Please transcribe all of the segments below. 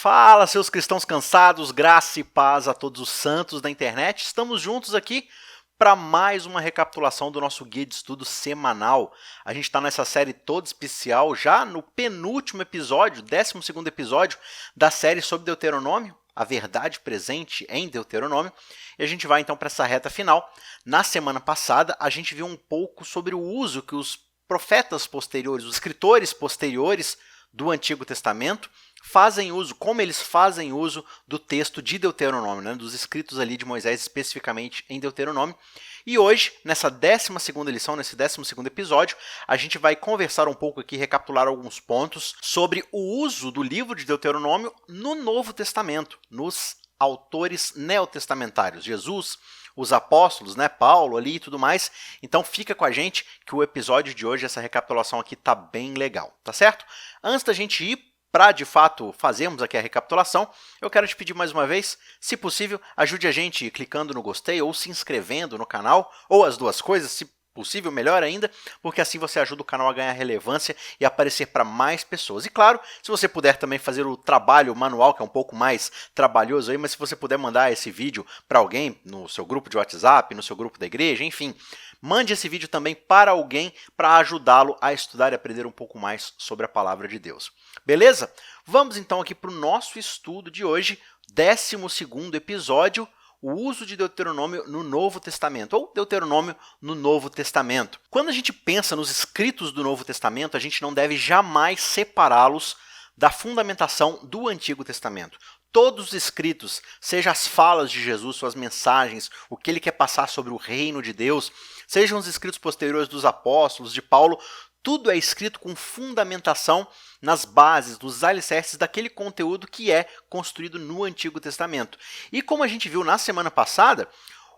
Fala, seus cristãos cansados, graça e paz a todos os santos da internet. Estamos juntos aqui para mais uma recapitulação do nosso guia de estudo semanal. A gente está nessa série toda especial, já no penúltimo episódio, 12º episódio da série sobre Deuteronômio, a verdade presente em Deuteronômio. E a gente vai então para essa reta final. Na semana passada, a gente viu um pouco sobre o uso que os profetas posteriores, os escritores posteriores do Antigo Testamento, fazem uso, como eles fazem uso do texto de Deuteronômio, né, dos escritos ali de Moisés, especificamente em Deuteronômio. E hoje, nessa 12ª lição, nesse 12º episódio, a gente vai conversar um pouco aqui, recapitular alguns pontos sobre o uso do livro de Deuteronômio no Novo Testamento, nos autores neotestamentários, Jesus, os apóstolos, né, Paulo ali e tudo mais. Então fica com a gente que o episódio de hoje, essa recapitulação aqui tá bem legal, tá certo? Antes da gente ir para, de fato, fazermos aqui a recapitulação, eu quero te pedir mais uma vez, se possível, ajude a gente clicando no gostei ou se inscrevendo no canal, ou as duas coisas, se possível, melhor ainda, porque assim você ajuda o canal a ganhar relevância e aparecer para mais pessoas. E claro, se você puder também fazer o trabalho manual, que é um pouco mais trabalhoso aí, mas se você puder mandar esse vídeo para alguém, no seu grupo de WhatsApp, no seu grupo da igreja, enfim, mande esse vídeo também para alguém para ajudá-lo a estudar e aprender um pouco mais sobre a palavra de Deus. Beleza? Vamos então aqui para o nosso estudo de hoje, 12º episódio, o uso de Deuteronômio no Novo Testamento, ou Deuteronômio no Novo Testamento. Quando a gente pensa nos escritos do Novo Testamento, a gente não deve jamais separá-los da fundamentação do Antigo Testamento. Todos os escritos, seja as falas de Jesus, suas mensagens, o que ele quer passar sobre o reino de Deus, sejam os escritos posteriores dos apóstolos, de Paulo, tudo é escrito com fundamentação nas bases, nos alicerces daquele conteúdo que é construído no Antigo Testamento. E como a gente viu na semana passada,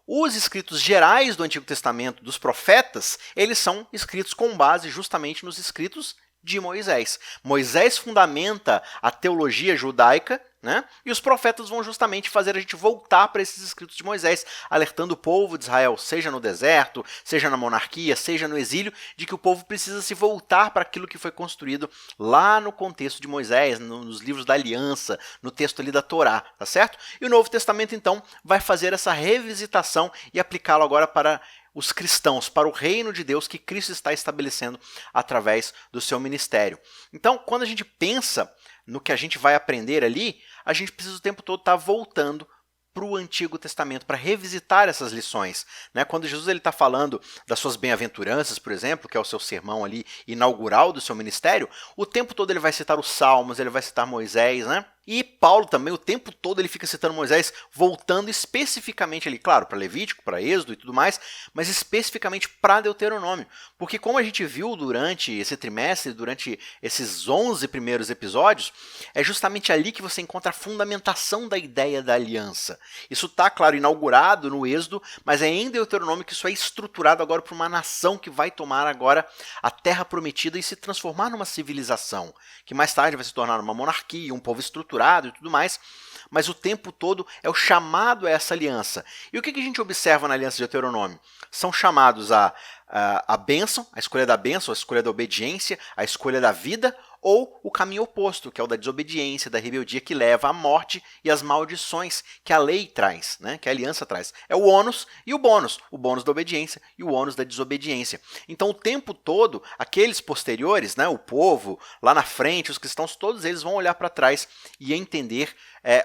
os escritos gerais do Antigo Testamento, dos profetas, eles são escritos com base justamente nos escritos de Moisés. Moisés fundamenta a teologia judaica, né? E os profetas vão justamente fazer a gente voltar para esses escritos de Moisés, alertando o povo de Israel, seja no deserto, seja na monarquia, seja no exílio, de que o povo precisa se voltar para aquilo que foi construído lá no contexto de Moisés, nos livros da aliança, no texto ali da Torá, tá certo? E o Novo Testamento, então, vai fazer essa revisitação e aplicá-lo agora para os cristãos, para o reino de Deus que Cristo está estabelecendo através do seu ministério. Então, quando a gente pensa no que a gente vai aprender ali, a gente precisa o tempo todo estar voltando para o Antigo Testamento, para revisitar essas lições. Né? Quando Jesus está falando das suas bem-aventuranças, por exemplo, que é o seu sermão ali inaugural do seu ministério, o tempo todo ele vai citar os Salmos, ele vai citar Moisés, né? E Paulo também, o tempo todo, ele fica citando Moisés, voltando especificamente ali, claro, para Levítico, para Êxodo e tudo mais, mas especificamente para Deuteronômio. Porque como a gente viu durante esse trimestre, durante esses 11 primeiros episódios, é justamente ali que você encontra a fundamentação da ideia da aliança. Isso está, claro, inaugurado no Êxodo, mas é em Deuteronômio que isso é estruturado agora para uma nação que vai tomar agora a terra prometida e se transformar numa civilização, que mais tarde vai se tornar uma monarquia, um povo estruturado e tudo mais, mas o tempo todo é o chamado a essa aliança. E o que a gente observa na aliança de Deuteronômio? São chamados a bênção, a escolha da bênção, a escolha da obediência, a escolha da vida, ou o caminho oposto, que é o da desobediência, da rebeldia, que leva à morte e às maldições que a lei traz, né? Que a aliança traz. É o ônus e o bônus da obediência e o ônus da desobediência. Então, o tempo todo, aqueles posteriores, né, o povo, lá na frente, os cristãos, todos eles vão olhar para trás e entender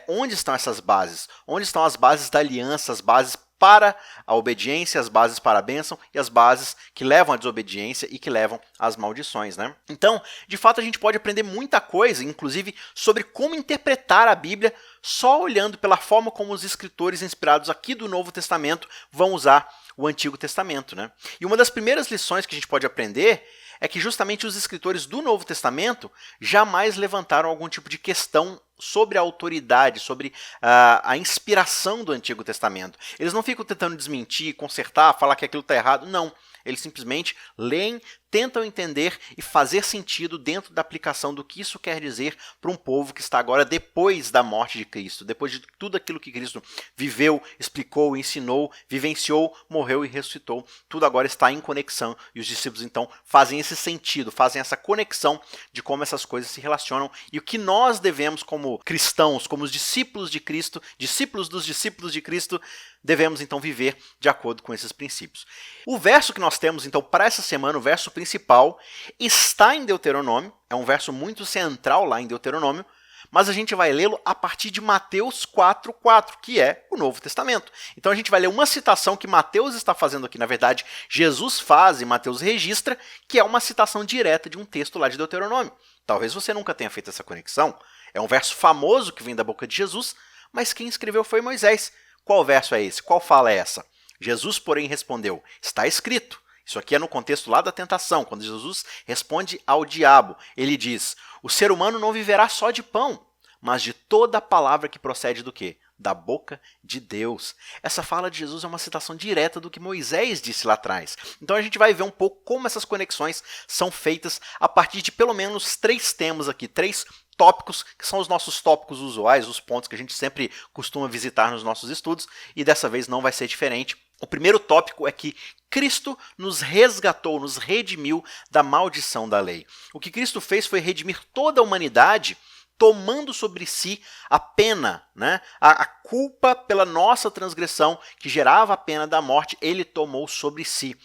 onde estão essas bases, onde estão as bases da aliança, as bases para a obediência, as bases para a bênção e as bases que levam à desobediência e que levam às maldições, né? Então, de fato, a gente pode aprender muita coisa, inclusive sobre como interpretar a Bíblia só olhando pela forma como os escritores inspirados aqui do Novo Testamento vão usar o Antigo Testamento, né? E uma das primeiras lições que a gente pode aprender é que justamente os escritores do Novo Testamento jamais levantaram algum tipo de questão sobre a autoridade, sobre a inspiração do Antigo Testamento. Eles não ficam tentando desmentir, consertar, falar que aquilo está errado. Não. Eles simplesmente leem, tentam entender e fazer sentido dentro da aplicação do que isso quer dizer para um povo que está agora depois da morte de Cristo, depois de tudo aquilo que Cristo viveu, explicou, ensinou, vivenciou, morreu e ressuscitou. Tudo agora está em conexão e os discípulos então fazem esse sentido, fazem essa conexão de como essas coisas se relacionam e o que nós devemos como cristãos, como os discípulos de Cristo, discípulos dos discípulos de Cristo, devemos então viver de acordo com esses princípios. O verso que nós temos então para essa semana, o verso principal, está em Deuteronômio, é um verso muito central lá em Deuteronômio, mas a gente vai lê-lo a partir de Mateus 4:4, que é o Novo Testamento. Então a gente vai ler uma citação que Mateus está fazendo aqui, na verdade, Jesus faz e Mateus registra, que é uma citação direta de um texto lá de Deuteronômio. Talvez você nunca tenha feito essa conexão. É um verso famoso que vem da boca de Jesus, mas quem escreveu foi Moisés. Qual verso é esse? Qual fala é essa? Jesus, porém, respondeu, está escrito. Isso aqui é no contexto lá da tentação, quando Jesus responde ao diabo. Ele diz, o ser humano não viverá só de pão, mas de toda a palavra que procede do quê? Da boca de Deus. Essa fala de Jesus é uma citação direta do que Moisés disse lá atrás. Então a gente vai ver um pouco como essas conexões são feitas a partir de pelo menos 3 temas aqui, 3 tópicos, que são os nossos tópicos usuais, os pontos que a gente sempre costuma visitar nos nossos estudos, e dessa vez não vai ser diferente. O primeiro tópico é que Cristo nos resgatou, nos redimiu da maldição da lei. O que Cristo fez foi redimir toda a humanidade, tomando sobre si a pena, né? A culpa pela nossa transgressão, que gerava a pena da morte, ele tomou sobre si.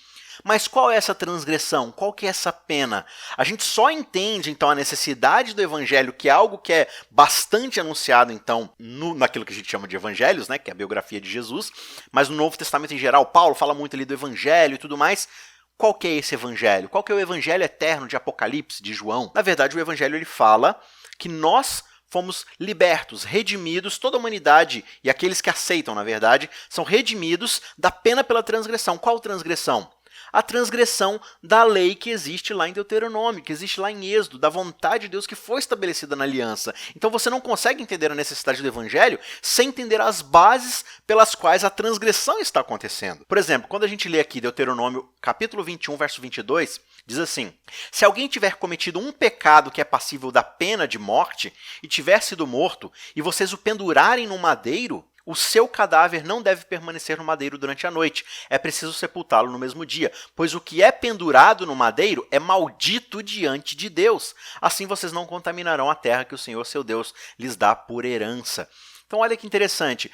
Mas qual é essa transgressão? Qual que é essa pena? A gente só entende, então, a necessidade do evangelho, que é algo que é bastante anunciado, então, naquilo que a gente chama de evangelhos, né, que é a biografia de Jesus, mas no Novo Testamento em geral, Paulo fala muito ali do evangelho e tudo mais. Qual que é esse evangelho? Qual que é o evangelho eterno de Apocalipse, de João? Na verdade, o evangelho ele fala que nós fomos libertos, redimidos, toda a humanidade e aqueles que aceitam, na verdade, são redimidos da pena pela transgressão. Qual transgressão? A transgressão da lei que existe lá em Deuteronômio, que existe lá em Êxodo, da vontade de Deus que foi estabelecida na aliança. Então você não consegue entender a necessidade do evangelho sem entender as bases pelas quais a transgressão está acontecendo. Por exemplo, quando a gente lê aqui Deuteronômio capítulo 21, verso 22, diz assim, se alguém tiver cometido um pecado que é passível da pena de morte e tiver sido morto e vocês o pendurarem no madeiro, o seu cadáver não deve permanecer no madeiro durante a noite. É preciso sepultá-lo no mesmo dia, pois o que é pendurado no madeiro é maldito diante de Deus. Assim vocês não contaminarão a terra que o Senhor, seu Deus, lhes dá por herança. Então olha que interessante.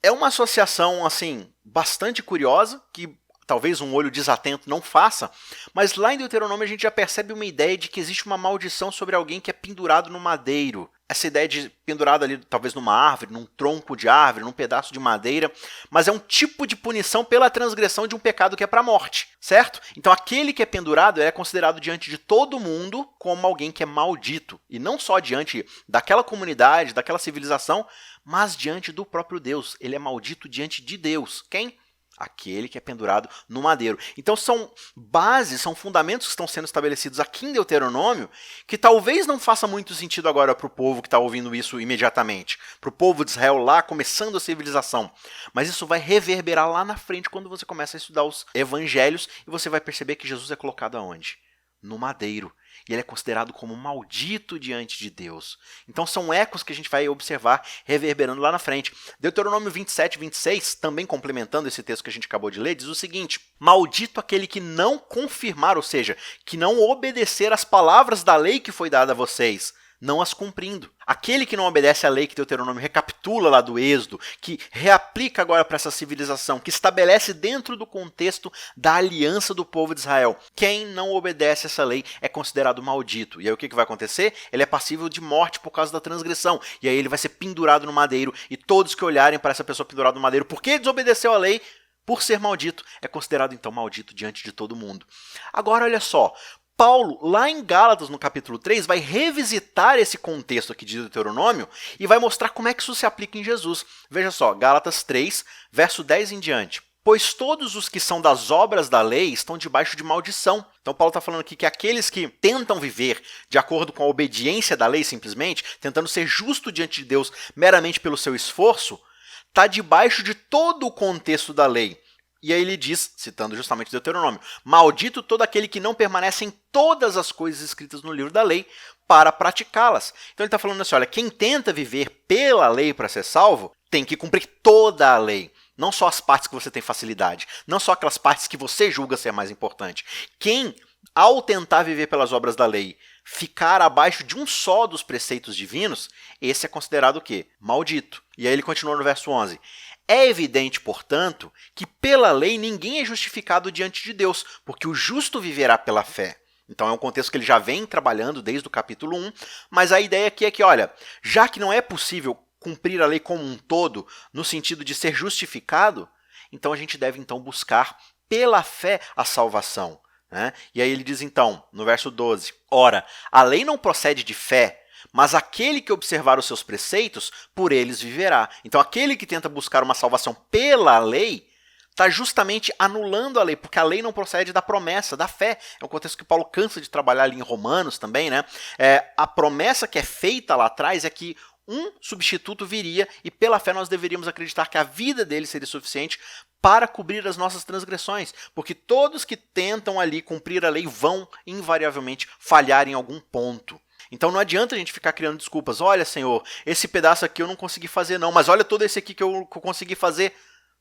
É uma associação assim bastante curiosa, que talvez um olho desatento não faça, mas lá em Deuteronômio a gente já percebe uma ideia de que existe uma maldição sobre alguém que é pendurado no madeiro. Essa ideia de pendurado ali, talvez numa árvore, num tronco de árvore, num pedaço de madeira, mas é um tipo de punição pela transgressão de um pecado que é para a morte, certo? Então aquele que é pendurado é considerado diante de todo mundo como alguém que é maldito, e não só diante daquela comunidade, daquela civilização, mas diante do próprio Deus. Ele é maldito diante de Deus. Quem? Aquele que é pendurado no madeiro. Então são bases, são fundamentos que estão sendo estabelecidos aqui em Deuteronômio que talvez não faça muito sentido agora para o povo que está ouvindo isso imediatamente, para o povo de Israel lá começando a civilização. Mas isso vai reverberar lá na frente quando você começa a estudar os evangelhos e você vai perceber que Jesus é colocado aonde? No madeiro. E ele é considerado como maldito diante de Deus. Então são ecos que a gente vai observar reverberando lá na frente. Deuteronômio 27, 26, também complementando esse texto que a gente acabou de ler, diz o seguinte, maldito aquele que não confirmar, ou seja, que não obedecer às palavras da lei que foi dada a vocês, não as cumprindo. Aquele que não obedece à lei que Deuteronômio recapitula lá do Êxodo, que reaplica agora para essa civilização, que estabelece dentro do contexto da aliança do povo de Israel. Quem não obedece essa lei é considerado maldito. E aí o que vai acontecer? Ele é passível de morte por causa da transgressão. E aí ele vai ser pendurado no madeiro. E todos que olharem para essa pessoa pendurada no madeiro, porque desobedeceu à lei, por ser maldito, é considerado então maldito diante de todo mundo. Agora olha só, Paulo, lá em Gálatas, no capítulo 3, vai revisitar esse contexto aqui de Deuteronômio e vai mostrar como é que isso se aplica em Jesus. Veja só, Gálatas 3, verso 10 em diante. Pois todos os que são das obras da lei estão debaixo de maldição. Então Paulo está falando aqui que aqueles que tentam viver de acordo com a obediência da lei simplesmente, tentando ser justo diante de Deus meramente pelo seu esforço, está debaixo de todo o contexto da lei. E aí ele diz, citando justamente Deuteronômio, maldito todo aquele que não permanece em todas as coisas escritas no livro da lei para praticá-las. Então ele está falando assim, olha, quem tenta viver pela lei para ser salvo, tem que cumprir toda a lei. Não só as partes que você tem facilidade, não só aquelas partes que você julga ser mais importante. Quem, ao tentar viver pelas obras da lei, ficar abaixo de um só dos preceitos divinos, esse é considerado o quê? Maldito. E aí ele continua no verso 11. É evidente, portanto, que pela lei ninguém é justificado diante de Deus, porque o justo viverá pela fé. Então é um contexto que ele já vem trabalhando desde o capítulo 1, mas a ideia aqui é que, olha, já que não é possível cumprir a lei como um todo, no sentido de ser justificado, então a gente deve então buscar pela fé a salvação. Né? E aí ele diz então, no verso 12, ora, a lei não procede de fé, mas aquele que observar os seus preceitos, por eles viverá. Então aquele que tenta buscar uma salvação pela lei, está justamente anulando a lei, porque a lei não procede da promessa, da fé. É um contexto que Paulo cansa de trabalhar ali em Romanos também, né? A promessa que é feita lá atrás é que um substituto viria e pela fé nós deveríamos acreditar que a vida dele seria suficiente para cobrir as nossas transgressões, porque todos que tentam ali cumprir a lei vão invariavelmente falhar em algum ponto. Então não adianta a gente ficar criando desculpas. Olha, Senhor, esse pedaço aqui eu não consegui fazer não, mas olha todo esse aqui que eu consegui fazer.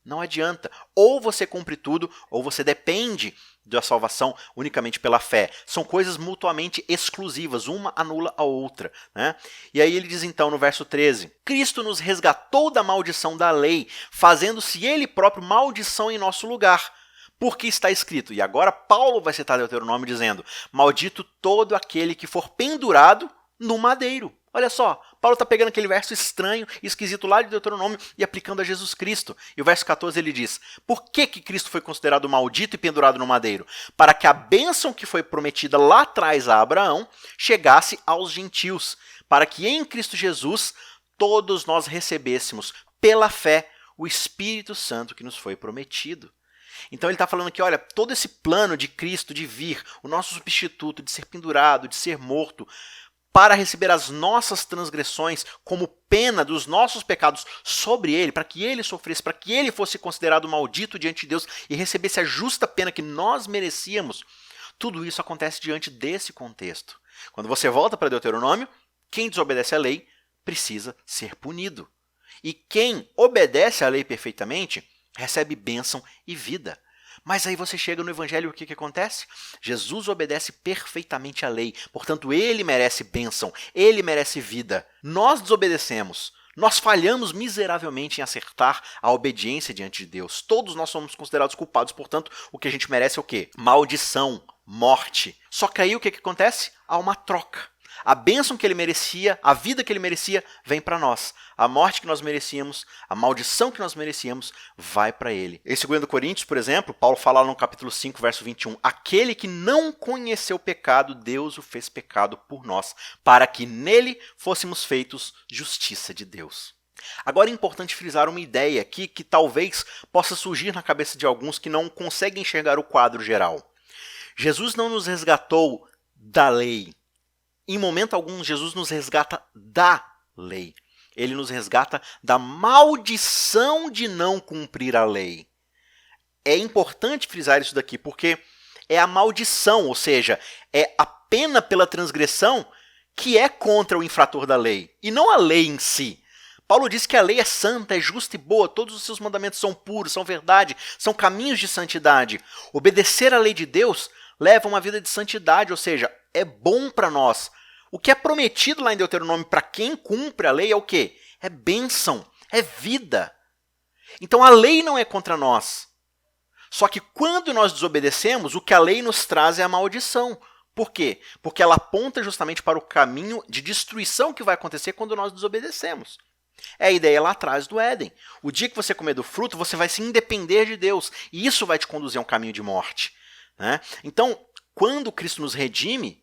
Não adianta. Ou você cumpre tudo, ou você depende da salvação unicamente pela fé. São coisas mutuamente exclusivas, uma anula a outra. Né? E aí ele diz então no verso 13, Cristo nos resgatou da maldição da lei, fazendo-se ele próprio maldição em nosso lugar. Porque está escrito, e agora Paulo vai citar Deuteronômio dizendo, maldito todo aquele que for pendurado no madeiro. Olha só, Paulo está pegando aquele verso estranho e esquisito lá de Deuteronômio e aplicando a Jesus Cristo. E o verso 14 ele diz, por que Cristo foi considerado maldito e pendurado no madeiro? Para que a bênção que foi prometida lá atrás a Abraão chegasse aos gentios, para que em Cristo Jesus todos nós recebêssemos pela fé o Espírito Santo que nos foi prometido. Então ele está falando aqui, olha, todo esse plano de Cristo de vir, o nosso substituto, de ser pendurado, de ser morto, para receber as nossas transgressões como pena dos nossos pecados sobre ele, para que ele sofresse, para que ele fosse considerado maldito diante de Deus e recebesse a justa pena que nós merecíamos, tudo isso acontece diante desse contexto. Quando você volta para Deuteronômio, quem desobedece à lei precisa ser punido. E quem obedece à lei perfeitamente recebe bênção e vida. Mas aí você chega no Evangelho e o que acontece? Jesus obedece perfeitamente à lei, portanto ele merece bênção, ele merece vida. Nós desobedecemos, nós falhamos miseravelmente em acertar a obediência diante de Deus. Todos nós somos considerados culpados, portanto o que a gente merece é o quê? Maldição, morte. Só que aí o que acontece? Há uma troca. A bênção que ele merecia, a vida que ele merecia, vem para nós. A morte que nós merecíamos, a maldição que nós merecíamos, vai para ele. Em 2 Coríntios, por exemplo, Paulo fala no capítulo 5, verso 21, aquele que não conheceu o pecado, Deus o fez pecado por nós, para que nele fôssemos feitos justiça de Deus. Agora é importante frisar uma ideia aqui que talvez possa surgir na cabeça de alguns que não conseguem enxergar o quadro geral. Jesus não nos resgatou da lei. Em momento algum, Jesus nos resgata da lei. Ele nos resgata da maldição de não cumprir a lei. É importante frisar isso daqui, porque é a maldição, ou seja, é a pena pela transgressão que é contra o infrator da lei, e não a lei em si. Paulo diz que a lei é santa, é justa e boa, todos os seus mandamentos são puros, são verdade, são caminhos de santidade. Obedecer à lei de Deus leva uma vida de santidade, ou seja, é bom para nós. O que é prometido lá em Deuteronômio para quem cumpre a lei é o quê? É bênção, é vida. Então a lei não é contra nós. Só que quando nós desobedecemos, o que a lei nos traz é a maldição. Por quê? Porque ela aponta justamente para o caminho de destruição que vai acontecer quando nós desobedecemos. É a ideia lá atrás do Éden. O dia que você comer do fruto, você vai se independer de Deus. E isso vai te conduzir a um caminho de morte. Né? Então, quando Cristo nos redime,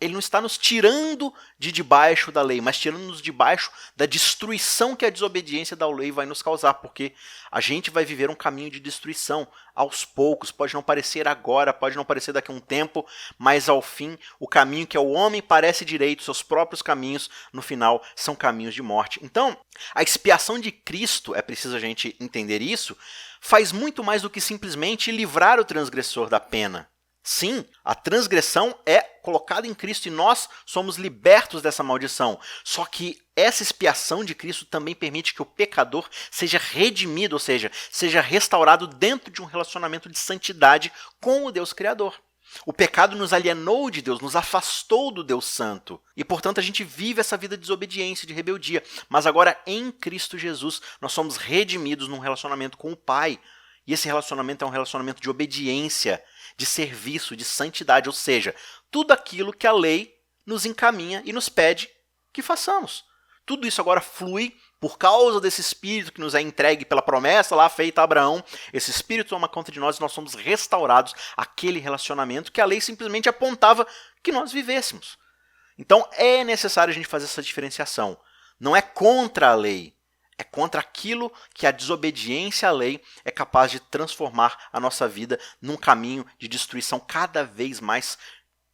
Ele não está nos tirando de debaixo da lei, mas tirando-nos debaixo da destruição que a desobediência da lei vai nos causar, porque a gente vai viver um caminho de destruição aos poucos. Pode não parecer agora, pode não parecer daqui a um tempo, mas ao fim, o caminho que ao homem parece direito, seus próprios caminhos, no final, são caminhos de morte. Então, a expiação de Cristo, é preciso a gente entender isso, faz muito mais do que simplesmente livrar o transgressor da pena. Sim, a transgressão é colocada em Cristo e nós somos libertos dessa maldição. Só que essa expiação de Cristo também permite que o pecador seja redimido, ou seja restaurado dentro de um relacionamento de santidade com o Deus Criador. O pecado nos alienou de Deus, nos afastou do Deus Santo. E, portanto, a gente vive essa vida de desobediência, de rebeldia. Mas agora, em Cristo Jesus, nós somos redimidos num relacionamento com o Pai. E esse relacionamento é um relacionamento de obediência, de serviço, de santidade, ou seja, tudo aquilo que a lei nos encaminha e nos pede que façamos. Tudo isso agora flui por causa desse Espírito que nos é entregue pela promessa lá feita a Abraão. Esse Espírito toma conta de nós e nós somos restaurados àquele relacionamento que a lei simplesmente apontava que nós vivêssemos. Então é necessário a gente fazer essa diferenciação. Não é contra a lei. É contra aquilo que a desobediência à lei é capaz de transformar a nossa vida num caminho de destruição cada vez mais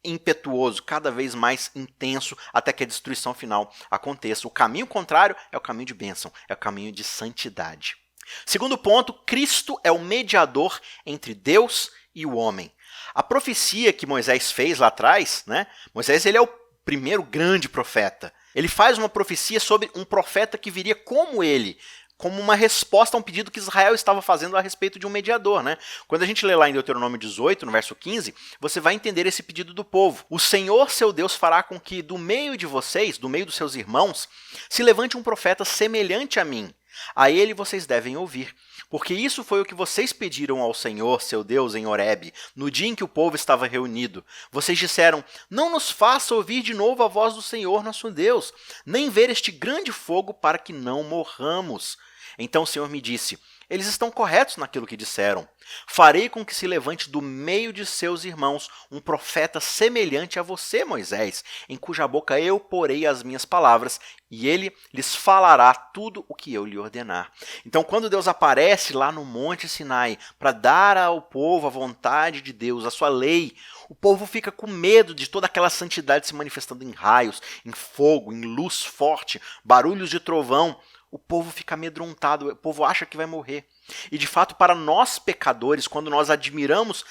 impetuoso, cada vez mais intenso, até que a destruição final aconteça. O caminho contrário é o caminho de bênção, é o caminho de santidade. Segundo ponto, Cristo é o mediador entre Deus e o homem. A profecia que Moisés fez lá atrás, né? Moisés ele é o primeiro grande profeta. Ele faz uma profecia sobre um profeta que viria como ele, como uma resposta a um pedido que Israel estava fazendo a respeito de um mediador, né? Quando a gente lê lá em Deuteronômio 18, no verso 15, você vai entender esse pedido do povo. O Senhor, seu Deus, fará com que do meio de vocês, do meio dos seus irmãos, se levante um profeta semelhante a mim. A ele vocês devem ouvir, porque isso foi o que vocês pediram ao Senhor, seu Deus, em Horebe, no dia em que o povo estava reunido. Vocês disseram, não nos faça ouvir de novo a voz do Senhor, nosso Deus, nem ver este grande fogo para que não morramos. Então o Senhor me disse, eles estão corretos naquilo que disseram. Farei com que se levante do meio de seus irmãos um profeta semelhante a você, Moisés, em cuja boca eu porei as minhas palavras, e ele lhes falará tudo o que eu lhe ordenar. Então, quando Deus aparece lá no Monte Sinai para dar ao povo a vontade de Deus, a sua lei, o povo fica com medo de toda aquela santidade se manifestando em raios, em fogo, em luz forte, barulhos de trovão. O povo fica amedrontado, o povo acha que vai morrer. E de fato, para nós pecadores, quando nós admiramos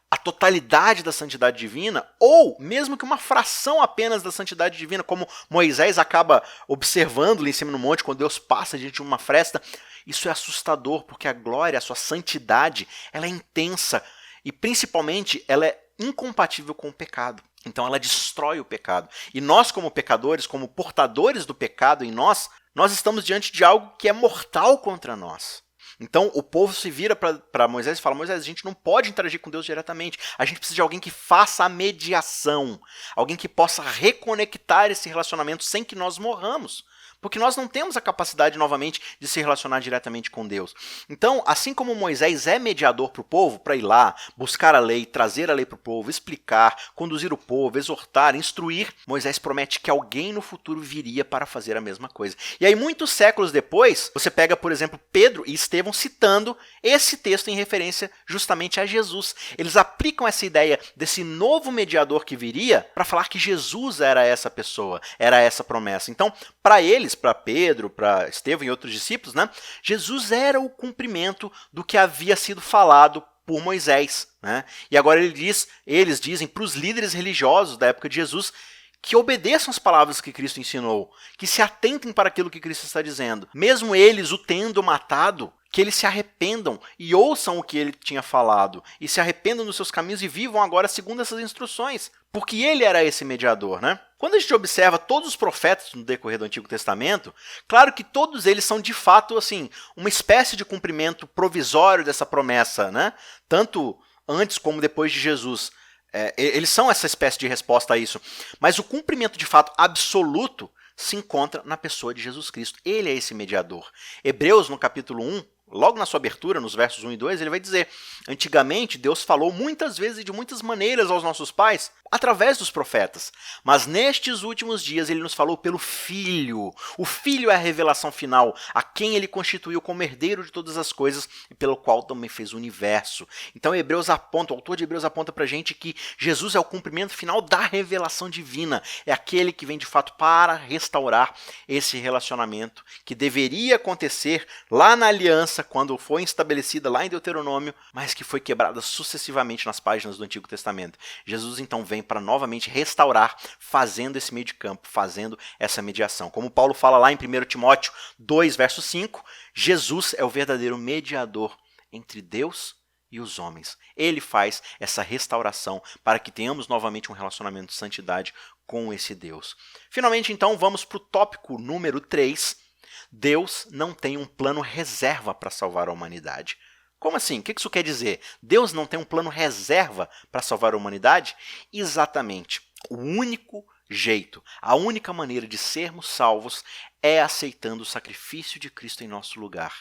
a totalidade da santidade divina, ou mesmo que uma fração apenas da santidade divina, como Moisés acaba observando lá em cima no monte, quando Deus passa diante de uma fresta, isso é assustador, porque a glória, a sua santidade, ela é intensa e principalmente ela é incompatível com o pecado. Então ela destrói o pecado. E nós, como pecadores, como portadores do pecado em nós estamos diante de algo que é mortal contra nós. Então o povo se vira para Moisés e fala, Moisés, a gente não pode interagir com Deus diretamente, a gente precisa de alguém que faça a mediação, alguém que possa reconectar esse relacionamento sem que nós morramos. Porque nós não temos a capacidade, novamente, de se relacionar diretamente com Deus. Então, assim como Moisés é mediador para o povo, para ir lá, buscar a lei, trazer a lei para o povo, explicar, conduzir o povo, exortar, instruir, Moisés promete que alguém no futuro viria para fazer a mesma coisa. E aí, muitos séculos depois, você pega, por exemplo, Pedro e Estevão citando esse texto em referência justamente a Jesus. Eles aplicam essa ideia desse novo mediador que viria para falar que Jesus era essa pessoa, era essa promessa. Então, para eles, para Pedro, para Estevão e outros discípulos, né, Jesus era o cumprimento do que havia sido falado por Moisés. Né? E agora eles dizem para os líderes religiosos da época de Jesus que obedeçam as palavras que Cristo ensinou, que se atentem para aquilo que Cristo está dizendo. Mesmo eles o tendo matado, que eles se arrependam e ouçam o que ele tinha falado, e se arrependam dos seus caminhos e vivam agora segundo essas instruções, porque ele era esse mediador, né? Quando a gente observa todos os profetas no decorrer do Antigo Testamento, claro que todos eles são de fato assim, uma espécie de cumprimento provisório dessa promessa, né? Tanto antes como depois de Jesus. Eles são essa espécie de resposta a isso. Mas o cumprimento de fato absoluto se encontra na pessoa de Jesus Cristo. Ele é esse mediador. Hebreus, no capítulo 1, Logo na sua abertura, nos versos 1 e 2, ele vai dizer: antigamente Deus falou muitas vezes e de muitas maneiras aos nossos pais, através dos profetas. Mas nestes últimos dias ele nos falou pelo Filho. O Filho é a revelação final, a quem ele constituiu como herdeiro de todas as coisas e pelo qual também fez o universo. Então o autor de Hebreus aponta pra gente que Jesus é o cumprimento final da revelação divina. É aquele que vem de fato para restaurar esse relacionamento que deveria acontecer lá na aliança, quando foi estabelecida lá em Deuteronômio, mas que foi quebrada sucessivamente nas páginas do Antigo Testamento. Jesus então vem para novamente restaurar, fazendo esse meio de campo, fazendo essa mediação. Como Paulo fala lá em 1 Timóteo 2, verso 5, Jesus é o verdadeiro mediador entre Deus e os homens. Ele faz essa restauração para que tenhamos novamente um relacionamento de santidade com esse Deus. Finalmente, então, vamos para o tópico número 3. Deus não tem um plano reserva para salvar a humanidade. Como assim? O que isso quer dizer? Deus não tem um plano reserva para salvar a humanidade? Exatamente. O único jeito, a única maneira de sermos salvos é aceitando o sacrifício de Cristo em nosso lugar.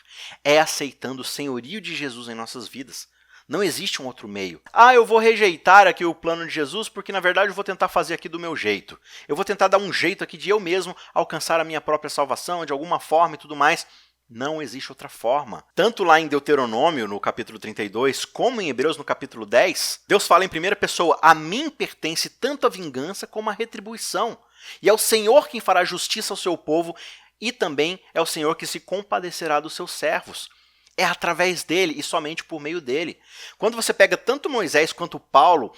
É aceitando o senhorio de Jesus em nossas vidas. Não existe um outro meio. Eu vou rejeitar aqui o plano de Jesus porque, na verdade, eu vou tentar fazer aqui do meu jeito. Eu vou tentar dar um jeito aqui de eu mesmo alcançar a minha própria salvação, de alguma forma e tudo mais. Não existe outra forma. Tanto lá em Deuteronômio, no capítulo 32, como em Hebreus, no capítulo 10, Deus fala em primeira pessoa: a mim pertence tanto a vingança como a retribuição. E é o Senhor quem fará justiça ao seu povo e também é o Senhor que se compadecerá dos seus servos. É através dele e somente por meio dele. Quando você pega tanto Moisés quanto Paulo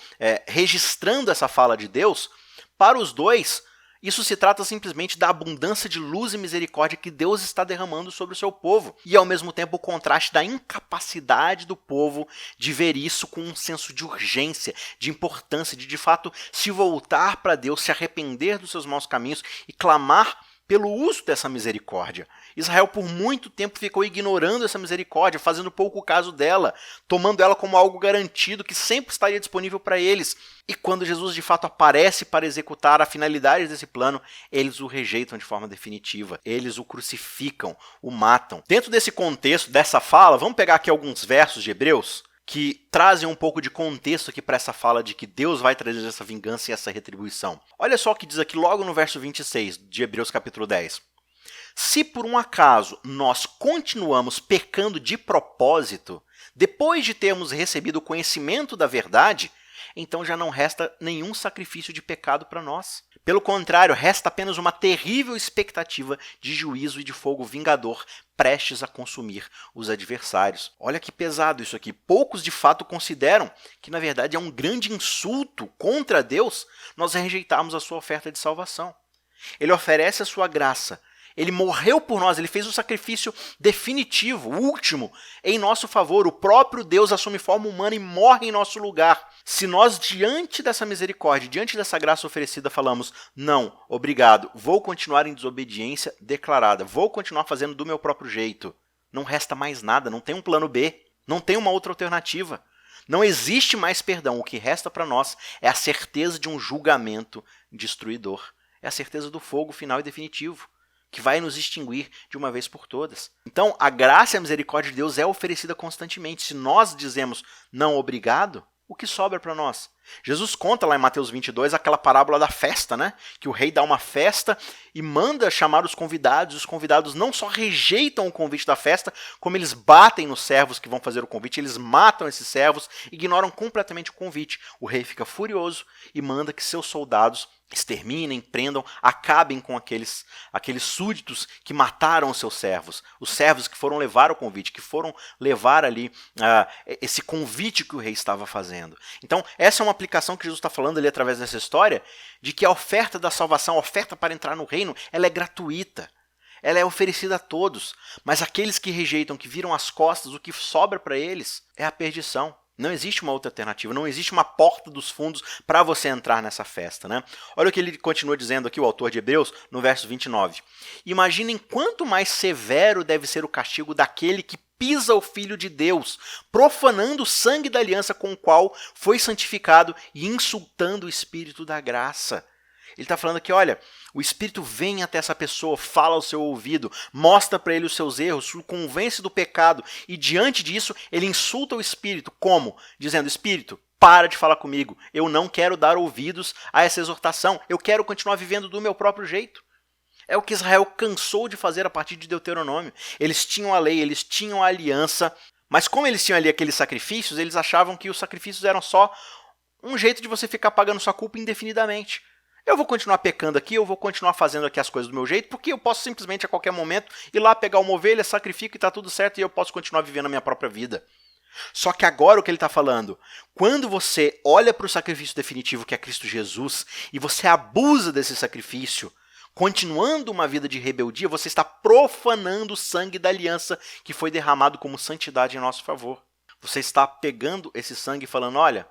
registrando essa fala de Deus, para os dois, isso se trata simplesmente da abundância de luz e misericórdia que Deus está derramando sobre o seu povo. E ao mesmo tempo o contraste da incapacidade do povo de ver isso com um senso de urgência, de importância, de fato se voltar para Deus, se arrepender dos seus maus caminhos e clamar pelo uso dessa misericórdia. Israel por muito tempo ficou ignorando essa misericórdia, fazendo pouco caso dela, tomando ela como algo garantido que sempre estaria disponível para eles. E quando Jesus de fato aparece para executar a finalidade desse plano, eles o rejeitam de forma definitiva. Eles o crucificam, o matam. Dentro desse contexto, dessa fala, vamos pegar aqui alguns versos de Hebreus que trazem um pouco de contexto aqui para essa fala de que Deus vai trazer essa vingança e essa retribuição. Olha só o que diz aqui logo no verso 26 de Hebreus capítulo 10. Se por um acaso nós continuamos pecando de propósito, depois de termos recebido o conhecimento da verdade, então já não resta nenhum sacrifício de pecado para nós. Pelo contrário, resta apenas uma terrível expectativa de juízo e de fogo vingador, prestes a consumir os adversários. Olha que pesado isso aqui. Poucos de fato consideram que, na verdade, é um grande insulto contra Deus nós rejeitarmos a sua oferta de salvação. Ele oferece a sua graça. Ele morreu por nós, ele fez o sacrifício definitivo, último, em nosso favor. O próprio Deus assume forma humana e morre em nosso lugar. Se nós, diante dessa misericórdia, diante dessa graça oferecida, falamos: não, obrigado, vou continuar em desobediência declarada, vou continuar fazendo do meu próprio jeito, não resta mais nada, não tem um plano B, não tem uma outra alternativa. Não existe mais perdão. O que resta para nós é a certeza de um julgamento destruidor. É a certeza do fogo final e definitivo, que vai nos extinguir de uma vez por todas. Então, a graça e a misericórdia de Deus é oferecida constantemente. Se nós dizemos não obrigado, o que sobra para nós? Jesus conta lá em Mateus 22 aquela parábola da festa, né? Que o rei dá uma festa e manda chamar os convidados não só rejeitam o convite da festa, como eles batem nos servos que vão fazer o convite, eles matam esses servos, ignoram completamente o convite. O rei fica furioso e manda que seus soldados exterminem, prendam, acabem com aqueles súditos que mataram os servos que foram levar o convite, que foram levar ali esse convite que o rei estava fazendo. Então, essa é uma aplicação que Jesus está falando ali através dessa história, de que a oferta da salvação, a oferta para entrar no reino, ela é gratuita. Ela é oferecida a todos, mas aqueles que rejeitam, que viram as costas, o que sobra para eles é a perdição. Não existe uma outra alternativa, não existe uma porta dos fundos para você entrar nessa festa, né? Olha o que ele continua dizendo aqui, o autor de Hebreus, no verso 29. Imaginem quanto mais severo deve ser o castigo daquele que pisa o Filho de Deus, profanando o sangue da aliança com o qual foi santificado e insultando o Espírito da graça. Ele está falando aqui, olha, o Espírito vem até essa pessoa, fala ao seu ouvido, mostra para ele os seus erros, o convence do pecado e diante disso ele insulta o Espírito. Como? Dizendo, Espírito, para de falar comigo, eu não quero dar ouvidos a essa exortação, eu quero continuar vivendo do meu próprio jeito. É o que Israel cansou de fazer a partir de Deuteronômio. Eles tinham a lei, eles tinham a aliança, mas como eles tinham ali aqueles sacrifícios, eles achavam que os sacrifícios eram só um jeito de você ficar pagando sua culpa indefinidamente. Eu vou continuar pecando aqui, eu vou continuar fazendo aqui as coisas do meu jeito, porque eu posso simplesmente a qualquer momento ir lá pegar uma ovelha, sacrifico e está tudo certo e eu posso continuar vivendo a minha própria vida. Só que agora o que ele está falando, quando você olha para o sacrifício definitivo que é Cristo Jesus e você abusa desse sacrifício, continuando uma vida de rebeldia, você está profanando o sangue da aliança que foi derramado como santidade em nosso favor. Você está pegando esse sangue e falando, olha,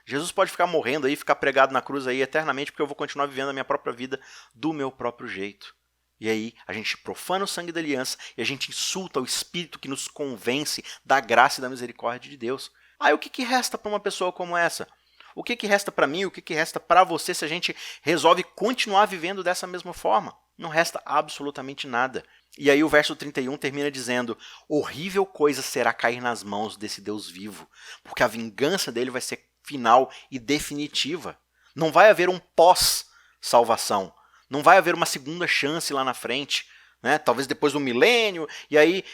Jesus pode ficar morrendo aí, ficar pregado na cruz aí eternamente, porque eu vou continuar vivendo a minha própria vida do meu próprio jeito. E aí a gente profana o sangue da aliança e a gente insulta o Espírito que nos convence da graça e da misericórdia de Deus. Aí o que resta para uma pessoa como essa? O que resta para mim, o que resta para você se a gente resolve continuar vivendo dessa mesma forma? Não resta absolutamente nada. E aí o verso 31 termina dizendo, horrível coisa será cair nas mãos desse Deus vivo, porque a vingança dele vai ser final e definitiva. Não vai haver um pós-salvação. Não vai haver uma segunda chance lá na frente. Né? Talvez depois do milênio, e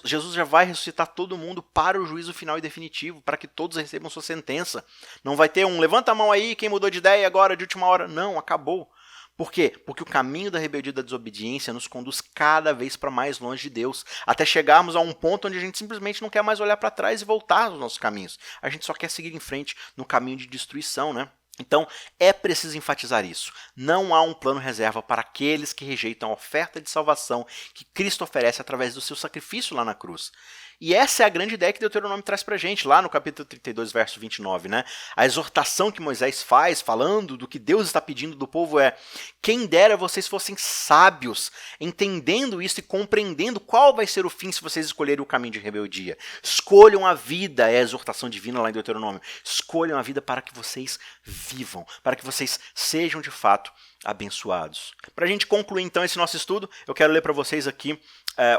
Jesus já vai ressuscitar todo mundo para o juízo final e definitivo, para que todos recebam sua sentença. Não vai ter um levanta a mão aí, quem mudou de ideia agora de última hora. Não, acabou. Por quê? Porque o caminho da rebeldia e da desobediência nos conduz cada vez para mais longe de Deus, até chegarmos a um ponto onde a gente simplesmente não quer mais olhar para trás e voltar aos nossos caminhos. A gente só quer seguir em frente no caminho de destruição, né? Então, é preciso enfatizar isso. Não há um plano reserva para aqueles que rejeitam a oferta de salvação que Cristo oferece através do seu sacrifício lá na cruz. E essa é a grande ideia que Deuteronômio traz para a gente, lá no capítulo 32, verso 29. Né? A exortação que Moisés faz, falando do que Deus está pedindo do povo é: quem dera vocês fossem sábios, entendendo isso e compreendendo qual vai ser o fim se vocês escolherem o caminho de rebeldia. Escolham a vida, é a exortação divina lá em Deuteronômio. Escolham a vida para que vocês vivam, para que vocês sejam de fato abençoados. Para a gente concluir então esse nosso estudo, eu quero ler para vocês aqui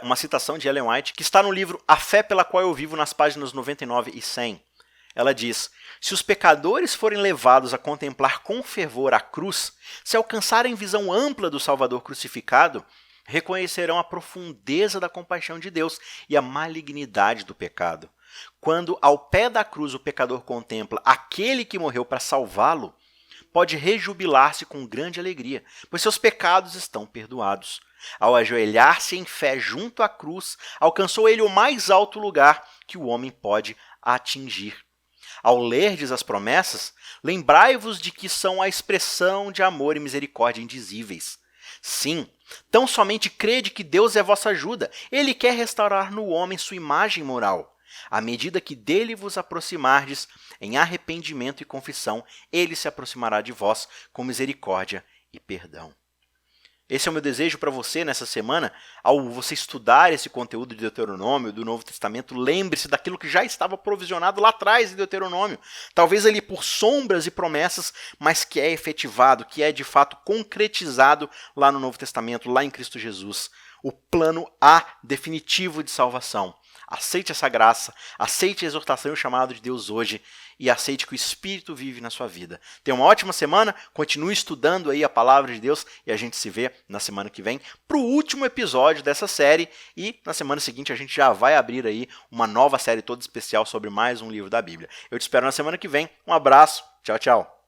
uma citação de Ellen White, que está no livro A Fé pela Qual Eu Vivo, nas páginas 99 e 100. Ela diz, se os pecadores forem levados a contemplar com fervor a cruz, se alcançarem visão ampla do Salvador crucificado, reconhecerão a profundeza da compaixão de Deus e a malignidade do pecado. Quando ao pé da cruz o pecador contempla aquele que morreu para salvá-lo, pode rejubilar-se com grande alegria, pois seus pecados estão perdoados. Ao ajoelhar-se em fé junto à cruz, alcançou ele o mais alto lugar que o homem pode atingir. Ao lerdes as promessas, lembrai-vos de que são a expressão de amor e misericórdia indizíveis. Sim, tão somente crede que Deus é vossa ajuda. Ele quer restaurar no homem sua imagem moral. À medida que dele vos aproximardes em arrependimento e confissão, ele se aproximará de vós com misericórdia e perdão. Esse é o meu desejo para você nessa semana. Ao você estudar esse conteúdo de Deuteronômio, do Novo Testamento, lembre-se daquilo que já estava provisionado lá atrás em Deuteronômio. Talvez ali por sombras e promessas, mas que é efetivado, que é de fato concretizado lá no Novo Testamento, lá em Cristo Jesus. O plano A definitivo de salvação. Aceite essa graça, aceite a exortação e o chamado de Deus hoje e aceite que o Espírito vive na sua vida. Tenha uma ótima semana, continue estudando aí a palavra de Deus e a gente se vê na semana que vem para o último episódio dessa série e na semana seguinte a gente já vai abrir aí uma nova série toda especial sobre mais um livro da Bíblia. Eu te espero na semana que vem, um abraço, tchau, tchau.